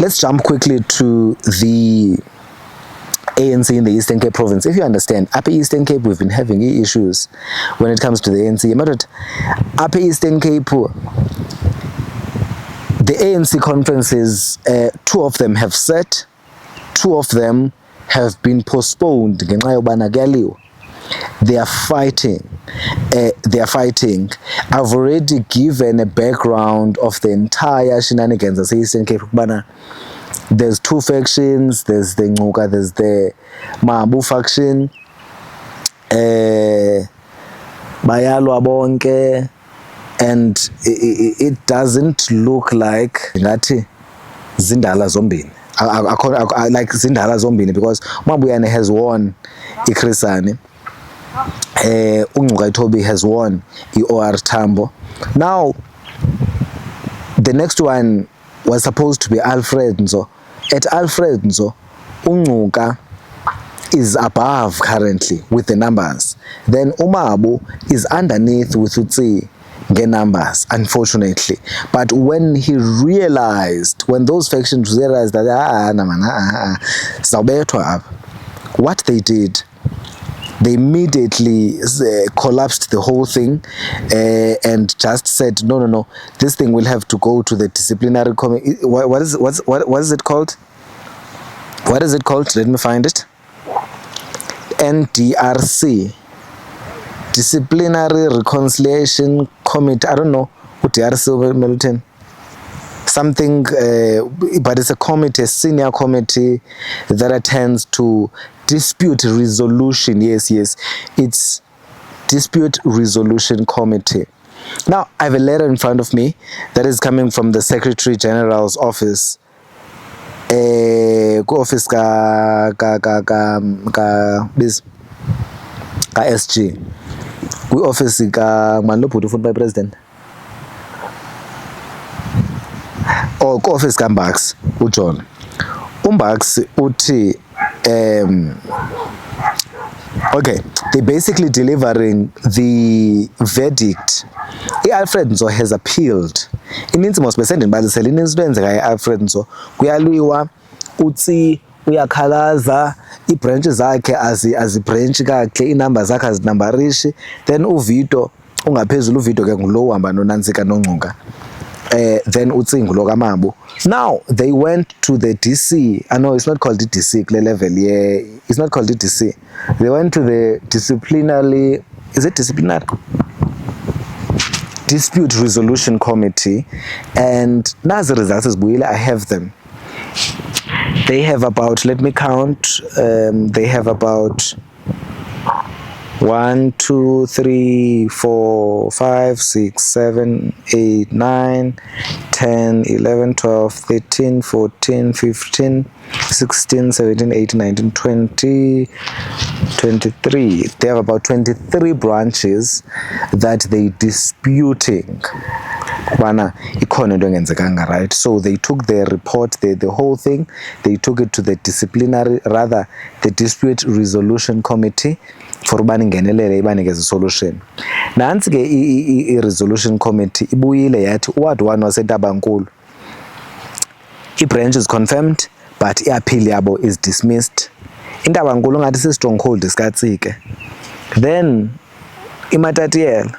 let's jump quickly to the ANC in the Eastern Cape province. If you understand, Upper Eastern Cape, we've been having issues when it comes to the ANC. But Upper Eastern Cape, the ANC conferences, 2 of them have set, 2 of them have been postponed. They are fighting. I've already given a background of the entire shenanigans of Eastern Cape. There's 2 factions. There's the Ngcuka, there's the Mabu faction. Bayalwa bonke, and it doesn't look like ngathi zindala zombini. Like zindala zombini, because Mabuyane has won iChris Hani. Ngcuka Toby has won OR Tambo. Now the next one was supposed to be Alfred Nzo. At Alfred Nzo, Ngcuka is above currently with the numbers. Then Umabu is underneath with Utsi numbers, unfortunately. But when he realized, when those factions realized that what they did, they immediately collapsed the whole thing and just said, no, this thing will have to go to the disciplinary committee. What is it called? What is it called? Let me find it. NDRC, Disciplinary Reconciliation Committee. I don't know what DRC Milton. Something, but it's a committee, a senior committee that attends to dispute resolution. Yes, it's dispute resolution committee. Now I have a letter in front of me that is coming from the Secretary General's office. Office ka SG. We office ka manlo put by president. Or office ka Mbax uJohn. Mbax uthi okay, they're basically delivering the verdict. Alfred Nzo has appealed. Ininzi mosibesendeni balisela ininzi lwenzeka Alfred Nzo kuyaliwa utsi uyakhalaza ibranch zakhe azibranch kakhe inamba zakhe azinambarishi, then uVito ungaphezulu uVito ke ngulo uhamba noNantsika noNgcuka. Then utsingu lo kaMabu. Now they went to the DC. I know it's not called the DC level. Yeah, it's not called the DC. They went to the disciplinary. Is it disciplinary? Dispute Resolution Committee, and as the results is I have them. They have about, let me count. They have about 1, 2, 3, 4, 5, 6, 7, 8, 9, 10, 11, 12, 13, 14, 15, 16, 17, 18, 19, 20, 23. They have about 23 branches that they disputing. Right? So they took their report, the whole thing, they took it to the the dispute resolution committee for a solution. Nansi ke I resolution committee ibuyile yathi ward 1 waseNtabankulu. I-branch is confirmed, but i-appeal yabo is dismissed. iNtabankulu ngathi si stronghold sikaTsike. Then iMatatiele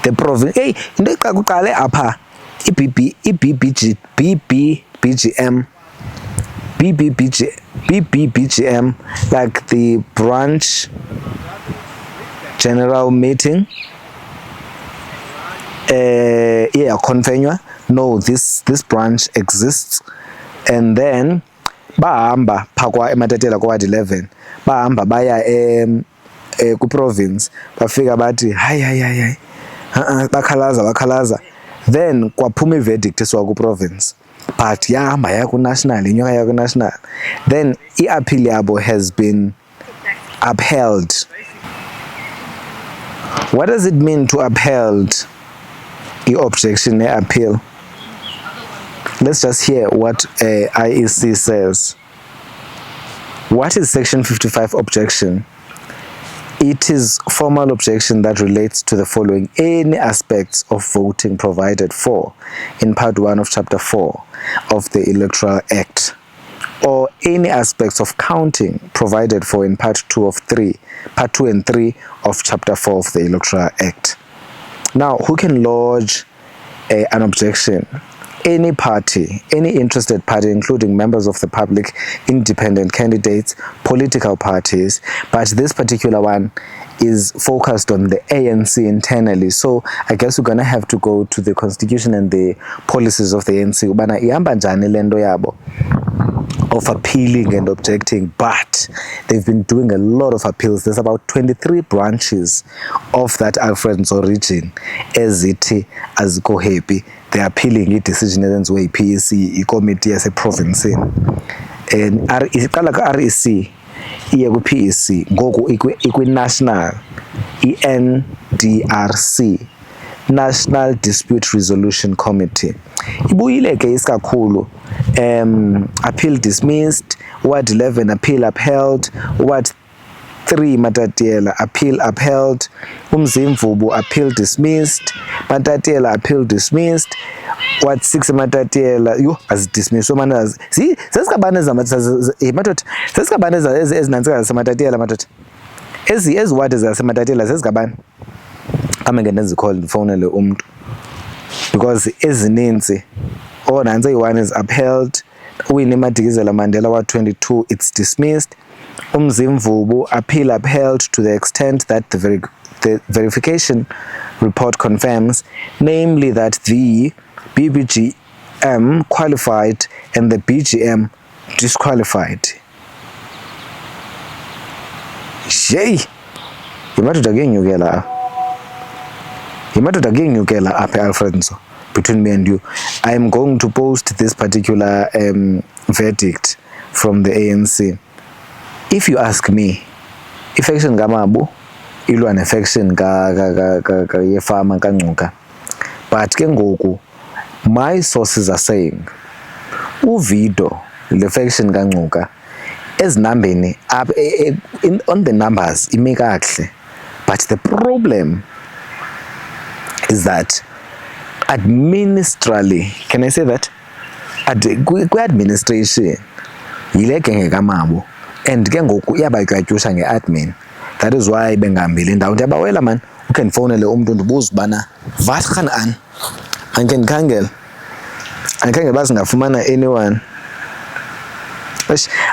the province into iqale apha BBBGM, like the branch general meeting. Convenua. No, this branch exists, and then bahamba phakwa eMatatiele kwa 11 bahamba baya ku province bafika bathi hayi bakhalaza, then kwaphuma iverdict eswa ku province, but yahamba ya ku national, inyoka ya ku national, then i-appeal yabo has been upheld. What does it mean to upheld i-objection ne-appeal? Let's just hear what IEC says. What is section 55 objection? It is formal objection that relates to the following: any aspects of voting provided for in Part 1 of Chapter 4 of the Electoral Act, or any aspects of counting provided for in Part 2 and 3 of Chapter 4 of the Electoral Act. Now, who can lodge an objection? Any party, any interested party, including members of the public, independent candidates, political parties, but this particular one is focused on the ANC internally. So I guess we're going to have to go to the constitution and the policies of the ANC. Ubana ihamba njani lento yabo of appealing and objecting, but they've been doing a lot of appeals. There's about 23 branches of that Alfred Nzo region ezithi azikho happy. They're appealing i-decision eyenziwe yi-PEC, ikomiti yase-province. And iqala ka-REC iye ku-PEC, ngoku ikwi-national, i-NDRC, National Dispute Resolution Committee. Ibuyile ke isikakhulu, appeal dismissed, Ward 11 appeal upheld, Ward 3 Matatiela appeal upheld, Umzimvubu appeal dismissed, Matatiela appeal dismissed, Ward 6 Matatiela as dismissed. So manas see sesikabane matot sesikabane ezinantsika zasematatiela matot ezi ward zasematatiela sesikabane amengene ezicall ndifonele umuntu because ezininzi nansi i-1 is upheld, Winnie Madikizela Mandela Ward 22 it's dismissed, Umzimvubu appeal upheld to the extent that the verification report confirms, namely that the BBGM qualified and the BGM disqualified. Yay! Imadoda genyukela apha Alfred Nzo. Between me and you, I am going to post this particular verdict from the ANC. If you ask me, affection kamabu ilwa affection ka yefama kaNcuka, but ke ngoku my sources are saying uvido le affection kaNcuka ezinambeni up on the numbers ime kahle, but the problem is that administratively, can I say that? Administration yileke ngekamabo and ke ngoku iyabayigratyusha ngeadmin. That is why bengahambeli ndawo. Ndiyabawela man, ukhe ndifowunele umntu ndibuze ubana wat gaan aan, andikhe ndikhangele uba singafumana anyone.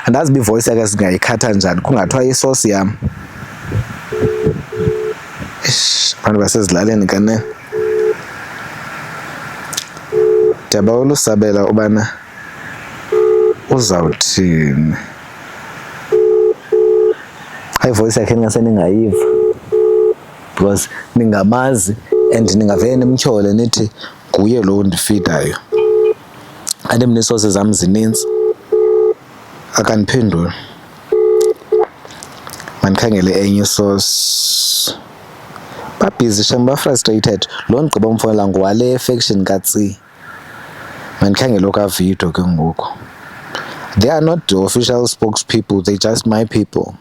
Andazi uba ivoice yakhe singayikhatha njani kungathiwa isosi yam. Abantu basezilaleni kanene ndiyabawela usabela ubana uzawuthini. Ivoice yakhe ningaseningayiva because ningamazi and ningavele nimtyhole nithi nguye lo ndifeedayo. Ande mna isosi zam zininzi akandiphenduli. Mandikhangele enye isosi. Babhizi shem ba-frustrated. Lo ndigqiba umfonela ngowale faction katsi. Mandikhangele okavido ke ngoku. They are not the official spokespeople, they just my people.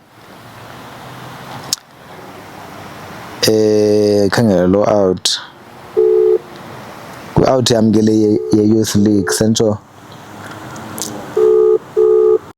Khangela lo out. Out yamkele ye-youth league sentsho